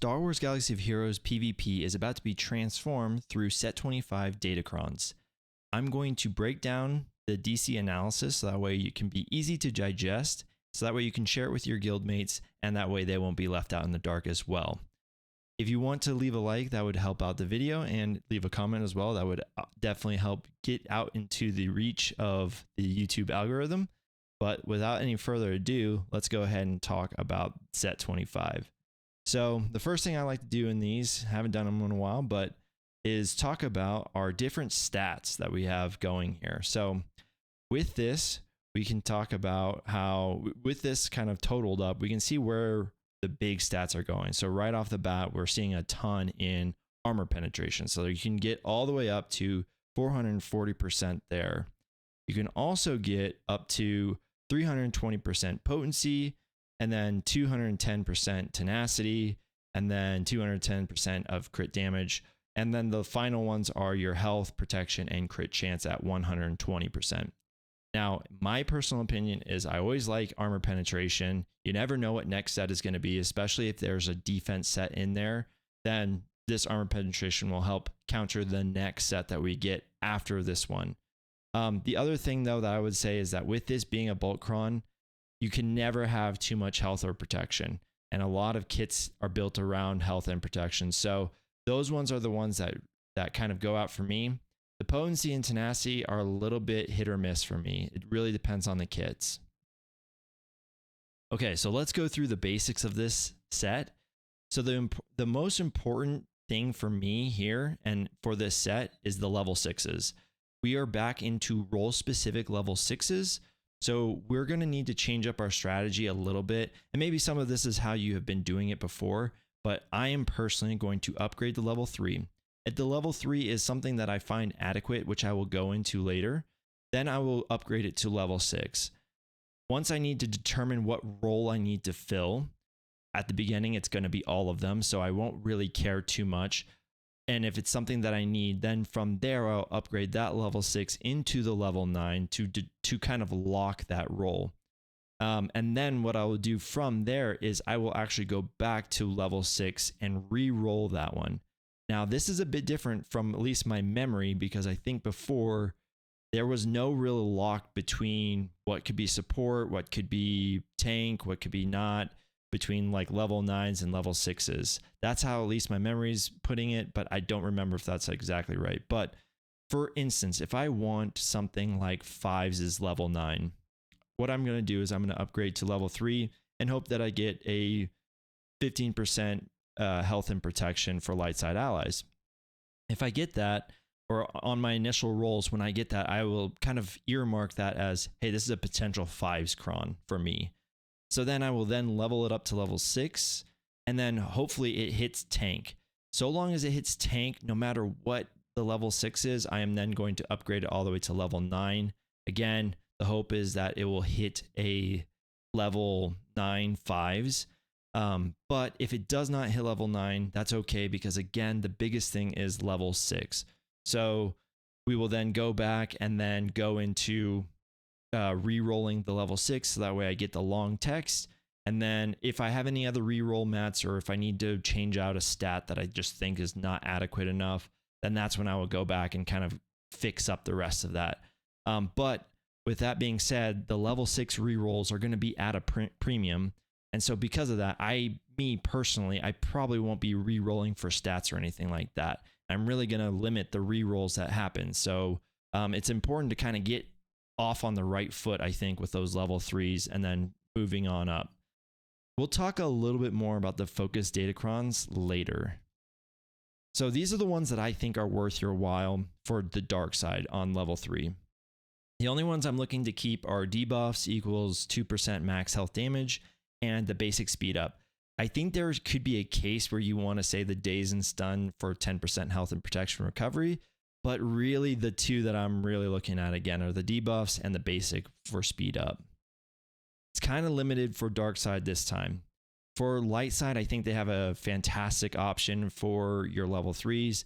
Star Wars Galaxy of Heroes PvP is about to be transformed through Set 25 Datacrons. I'm going to break down the DC analysis so that way it can be easy to digest, so that way you can share it with your guildmates, and that way they won't be left out in the dark as well. If you want to leave a like, that would help out the video, and leave a comment as well. That would definitely help get out into the reach of the YouTube algorithm. But without any further ado, let's go ahead and talk about Set 25. So the first thing I like to do in these, haven't done them in a while, but is talk about our different stats that we have going here. So with this, we can talk about how, with this kind of totaled up, we can see where the big stats are going. So right off the bat, we're seeing a ton in armor penetration. So you can get all the way up to 440% there. You can also get up to 320% potency, and then 210% tenacity, and then 210% of crit damage. And then the final ones are your health, protection, and crit chance at 120%. Now, my personal opinion is I always like armor penetration. You never know what next set is going to be, especially if there's a defense set in there. Then this armor penetration will help counter the next set that we get after this one. The other thing, though, that I would say is that with this being a bulk cron, you can never have too much health or protection. And a lot of kits are built around health and protection. So those ones are the ones that kind of go out for me. The potency and tenacity are a little bit hit or miss for me. It really depends on the kits. Okay, so let's go through the basics of this set. So the most important thing for me here and for this set is the level 6s. We are back into role specific level 6s. So we're going to need to change up our strategy a little bit. And maybe some of this is how you have been doing it before, but I am personally going to upgrade to level 3. At the level 3 is something that I find adequate, which I will go into later. Then I will upgrade it to level 6. Once I need to determine what role I need to fill, at the beginning it's going to be all of them, so I won't really care too much. And if it's something that I need, then from there I'll upgrade that level 6 into the level 9 to kind of lock that role. And then what I will do from there is I will actually go back to level 6 and re-roll that one. Now, this is a bit different from at least my memory, because I think before there was no real lock between what could be support, what could be tank, what could be not, between like level 9s and level 6s. That's how at least my memory's putting it, but I don't remember if that's exactly right. But for instance, if I want something like 5s is level 9, what I'm going to do is I'm going to upgrade to level 3 and hope that I get a 15% health and protection for light side allies. If I get that, or on my initial rolls, when I get that, I will kind of earmark that as, hey, this is a potential 5s cron for me. So then I will then level it up to level 6, and then hopefully it hits tank. So long as it hits tank, no matter what the level 6 is, I am then going to upgrade it all the way to level 9. Again, the hope is that it will hit a level 9 5s. But if it does not hit level 9, that's okay, because again, the biggest thing is level 6. So we will then go back and then go into re-rolling the level 6, so that way I get the long text. And then if I have any other re-roll mats, or if I need to change out a stat that I just think is not adequate enough, then that's when I will go back and kind of fix up the rest of that. But with that being said, the level 6 re-rolls are going to be at a premium. And so because of that, me personally, I probably won't be re-rolling for stats or anything like that. I'm really going to limit the re-rolls that happen. So it's important to kind of get off on the right foot, I think, with those level 3s and then moving on up. We'll talk a little bit more about the focus datacrons later. So these are the ones that I think are worth your while for the dark side on level 3. The only ones I'm looking to keep are debuffs equals 2% max health damage and the basic speed up. I think there could be a case where you want to say the daze and stun for 10% health and protection recovery, but really the two that I'm really looking at again are the debuffs and the basic for speed up. It's kind of limited for dark side this time. For light side, I think they have a fantastic option for your level 3s.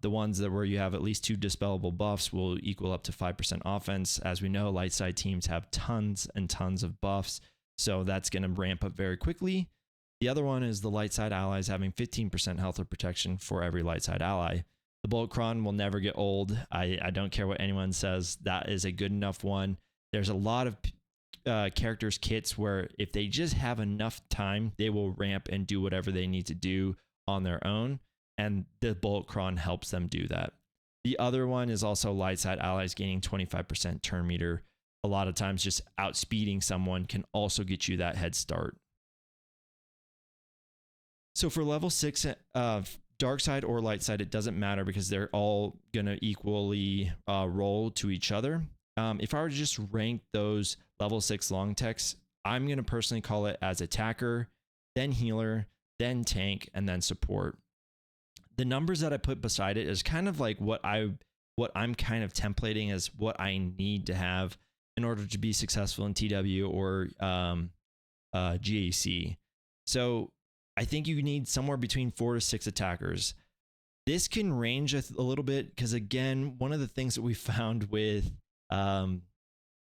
The ones that where you have at least 2 dispellable buffs will equal up to 5% offense. As we know, light side teams have tons and tons of buffs, so that's going to ramp up very quickly. The other one is the light side allies having 15% health or protection for every light side ally. The Boltcron will never get old. I don't care what anyone says. That is a good enough one. There's a lot of characters kits where if they just have enough time, they will ramp and do whatever they need to do on their own. And the Boltcron helps them do that. The other one is also light side allies gaining 25% turn meter. A lot of times just outspeeding someone can also get you that head start. So for level 6, dark side or light side, it doesn't matter because they're all going to equally roll to each other. If I were to just rank those level 6 long techs, I'm going to personally call it as attacker, then healer, then tank, and then support. The numbers that I put beside it is kind of like what I'm kind of templating as what I need to have in order to be successful in TW or GAC. So I think you need somewhere between 4 to 6 attackers. This can range a little bit because, again, one of the things that we found with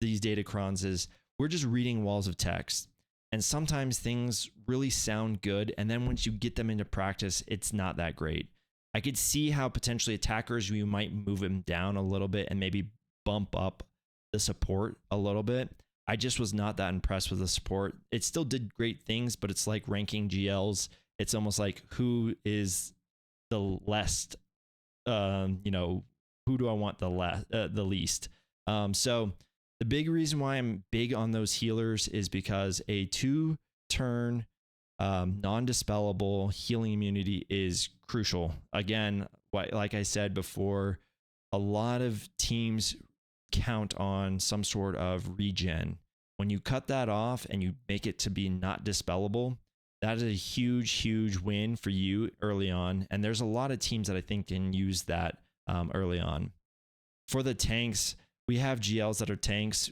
these datacrons is we're just reading walls of text. And sometimes things really sound good. And then once you get them into practice, it's not that great. I could see how potentially attackers, you might move them down a little bit and maybe bump up the support a little bit. I just was not that impressed with the support. It still did great things, but it's like ranking GLs. It's almost like who is the least, who do I want the least? So the big reason why I'm big on those healers is because a 2-turn non-dispellable healing immunity is crucial. Again, like I said before, a lot of teams count on some sort of regen. When you cut that off and you make it to be not dispellable, that is a huge win for you early on. And there's a lot of teams that I think can use that early on. For the tanks, we have GLs that are tanks.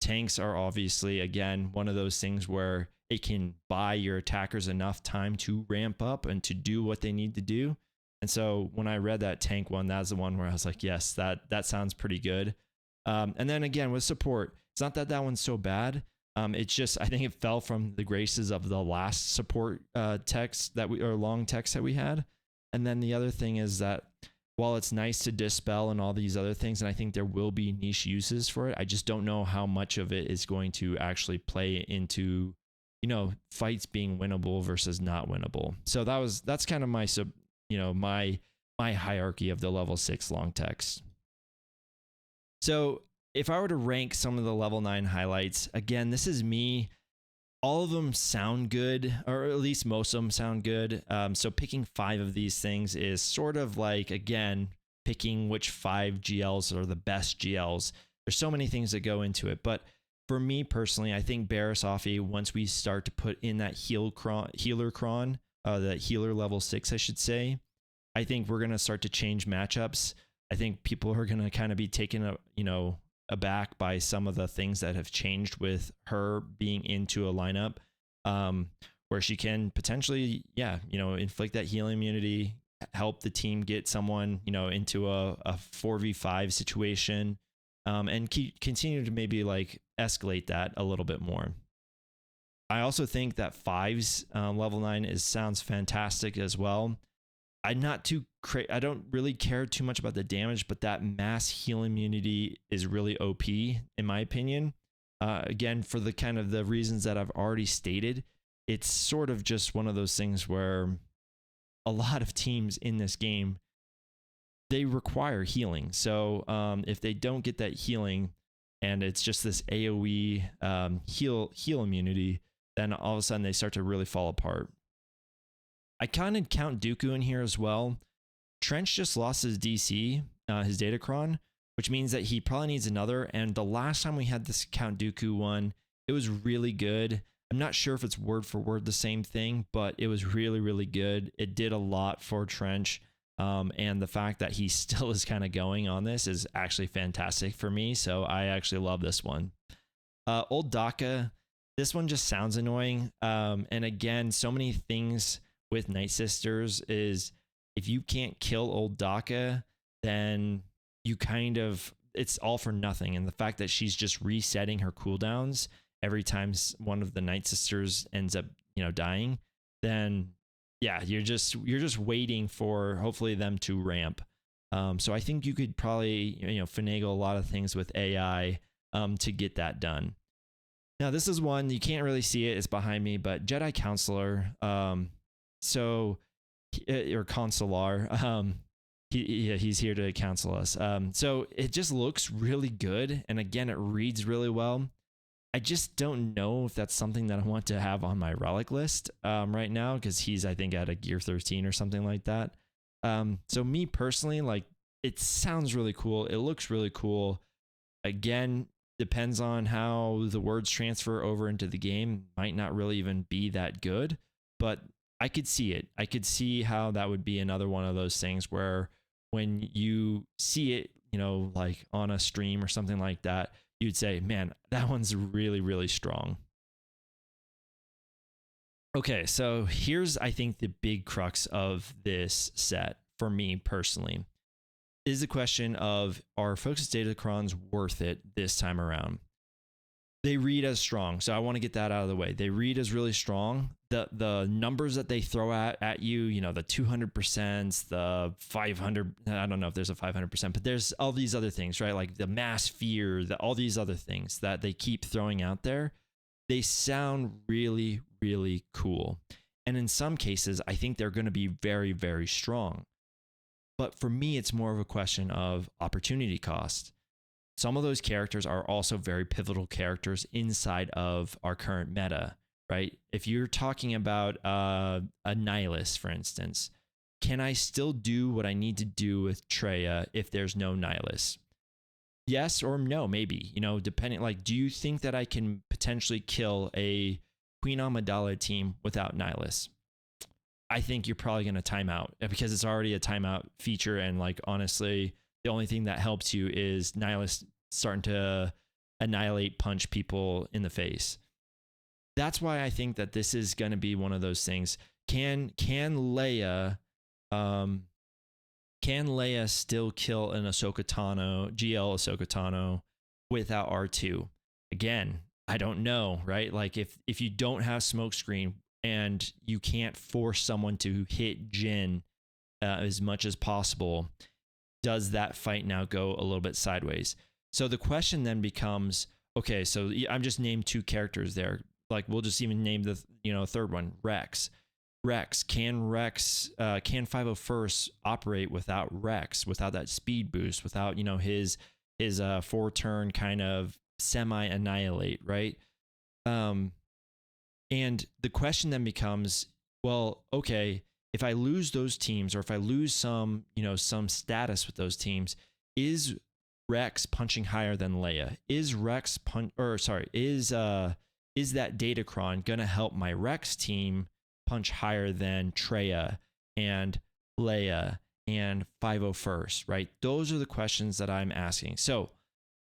Tanks are obviously, again, one of those things where it can buy your attackers enough time to ramp up and to do what they need to do. And so when I read that tank one, that's the one where I was like, yes, that sounds pretty good. And then again, with support, it's not that one's so bad. It's just, I think it fell from the graces of the last support text long text that we had. And then the other thing is that while it's nice to dispel and all these other things, and I think there will be niche uses for it, I just don't know how much of it is going to actually play into, fights being winnable versus not winnable. So that's kind of my my hierarchy of the level 6 long text. So if I were to rank some of the level 9 highlights, again, this is me. All of them sound good, or at least most of them sound good. So picking 5 of these things is sort of like, again, picking which 5 GLs are the best GLs. There's so many things that go into it. But for me personally, I think Barisafi, once we start to put in that healer cron, that healer level 6, I should say, I think we're going to start to change matchups. I think people are going to kind of be taken, aback by some of the things that have changed with her being into a lineup where she can potentially, inflict that healing immunity, help the team get someone, into a 4v5 situation, and continue to maybe like escalate that a little bit more. I also think that 5's level 9 sounds fantastic as well. I don't really care too much about the damage, but that mass heal immunity is really OP in my opinion. Again, for the kind of the reasons that I've already stated, it's sort of just one of those things where a lot of teams in this game, they require healing. So if they don't get that healing and it's just this AoE heal immunity, then all of a sudden they start to really fall apart. I kind of count Dooku in here as well. Trench just lost his DC, his Datacron, which means that he probably needs another. And the last time we had this Count Dooku one, it was really good. I'm not sure if it's word for word the same thing, but it was really good. It did a lot for Trench. And the fact that he still is kind of going on this is actually fantastic for me. So I actually love this one. Old Daka, this one just sounds annoying. And again, so many things with Night Sisters is if you can't kill old Daka, then you it's all for nothing. And the fact that she's just resetting her cooldowns every time one of the Night Sisters ends up, dying, then yeah, you're just waiting for hopefully them to ramp. So I think you could probably finagle a lot of things with AI to get that done. Now this is one you can't really see it; it's behind me, but Jedi Counselor, or Consular, he's here to counsel us. So it just looks really good, and again, it reads really well. I just don't know if that's something that I want to have on my relic list right now, because he's, I think, at a gear 13 or something like that. So me personally, like, it sounds really cool. It looks really cool. Again, depends on how the words transfer over into the game. Might not really even be that good, but I could see it. I could see how that would be another one of those things where when you see it, like on a stream or something like that, you'd say, man, that one's really, really strong. Okay, so here's, I think, the big crux of this set for me personally is the question of, are Focus Datacrons worth it this time around? They read as strong, so I want to get that out of the way. They read as really strong. The numbers that they throw at you, the 200%, the 500, I don't know if there's a 500%, but there's all these other things, right? Like the mass fear, all these other things that they keep throwing out there. They sound really, really cool. And in some cases, I think they're going to be very, very strong. But for me, it's more of a question of opportunity cost. Some of those characters are also very pivotal characters inside of our current meta, right? If you're talking about a Nihilus, for instance, can I still do what I need to do with Traya if there's no Nihilus? Yes or no, maybe, depending, like, do you think that I can potentially kill a Queen Amidala team without Nihilus? I think you're probably going to time out, because it's already a timeout feature. And like, honestly, the only thing that helps you is Nihilus starting to annihilate, punch people in the face. That's why I think that this is going to be one of those things. Can Leia still kill an Ahsoka Tano, GL Ahsoka Tano, without R2? Again, I don't know, right? Like, if you don't have smokescreen and you can't force someone to hit Jin as much as possible, does that fight now go a little bit sideways? So the question then becomes, okay, so I'm just named two characters there. Like, we'll just even name the third one, Rex. Can 501st operate without Rex, without that speed boost, without his 4-turn kind of semi-annihilate, right? And the question then becomes, well, okay, if I lose those teams, or if I lose some status with those teams, is Rex punching higher than Leia? Is that Datacron gonna help my Rex team punch higher than Traya and Leia and 501st, right? Those are the questions that I'm asking. So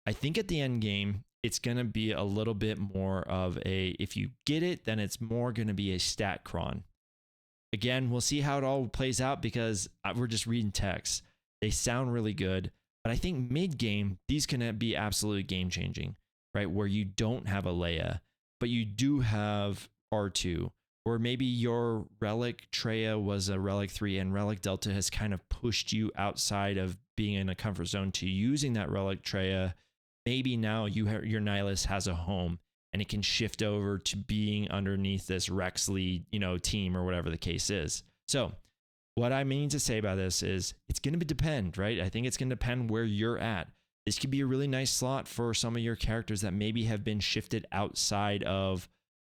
I think at the end game, it's going to be a little bit more of if you get it, then it's more going to be a statcron. Again, we'll see how it all plays out, because we're just reading text. They sound really good, but I think mid-game, these can be absolutely game-changing, right? Where you don't have a Leia, but you do have R2, or maybe your Relic Traya was a Relic 3, and Relic Delta has kind of pushed you outside of being in a comfort zone to using that Relic Traya. Maybe now your Nihilus has a home, and it can shift over to being underneath this Rex lead, team, or whatever the case is. So what I mean to say by this is it's going to depend, right? I think it's going to depend where you're at. This could be a really nice slot for some of your characters that maybe have been shifted outside of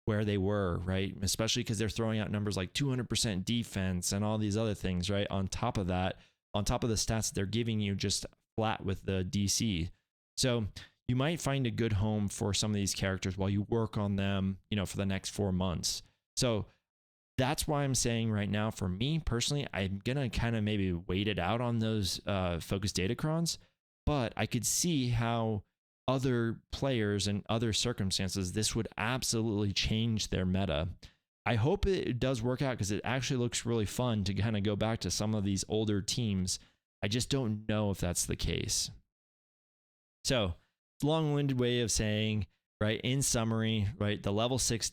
where they were, right? Especially because they're throwing out numbers like 200% defense and all these other things, right? On top of that, on top of the stats they're giving you just flat with the DC. So you might find a good home for some of these characters while you work on them, for the next 4 months. So that's why I'm saying right now, for me personally, I'm going to kind of maybe wait it out on those Focus Datacrons, but I could see how other players and other circumstances, this would absolutely change their meta. I hope it does work out, because it actually looks really fun to kind of go back to some of these older teams. I just don't know if that's the case. So, long-winded way of saying, right, in summary, right, the level 6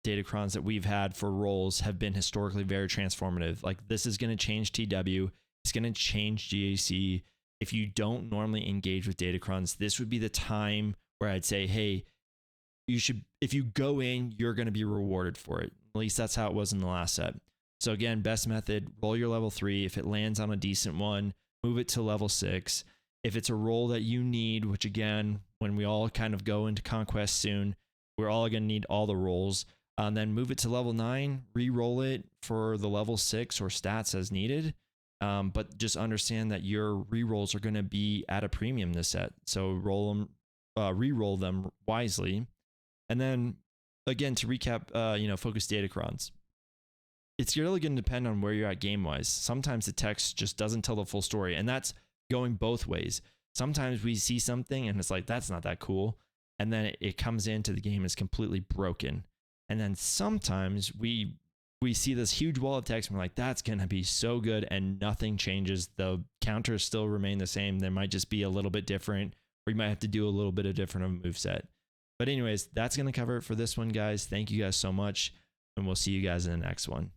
datacrons that we've had for roles have been historically very transformative. Like this is going to change TW, it's going to change GAC. If you don't normally engage with datacrons, this would be the time where I'd say, hey, you should, if you go in, you're going to be rewarded for it. At least that's how it was in the last set. So again, best method, roll your level 3. If it lands on a decent one, move it to level 6. If it's a role that you need, which again, when we all kind of go into Conquest soon, we're all going to need all the rolls. Then move it to level 9, re-roll it for the level 6 or stats as needed. But just understand that your re-rolls are going to be at a premium this set. So roll them, re-roll them wisely. And then again, to recap, focus datacrons. It's really going to depend on where you're at game-wise. Sometimes the text just doesn't tell the full story, and that's going both ways. Sometimes we see something and it's like, that's not that cool. And then it comes into the game, is completely broken. And then sometimes we see this huge wall of text and we're like, that's going to be so good, and nothing changes. The counters still remain the same. There might just be a little bit different, or you might have to do a little bit of different of a moveset. But anyways, that's going to cover it for this one, guys. Thank you guys so much, and we'll see you guys in the next one.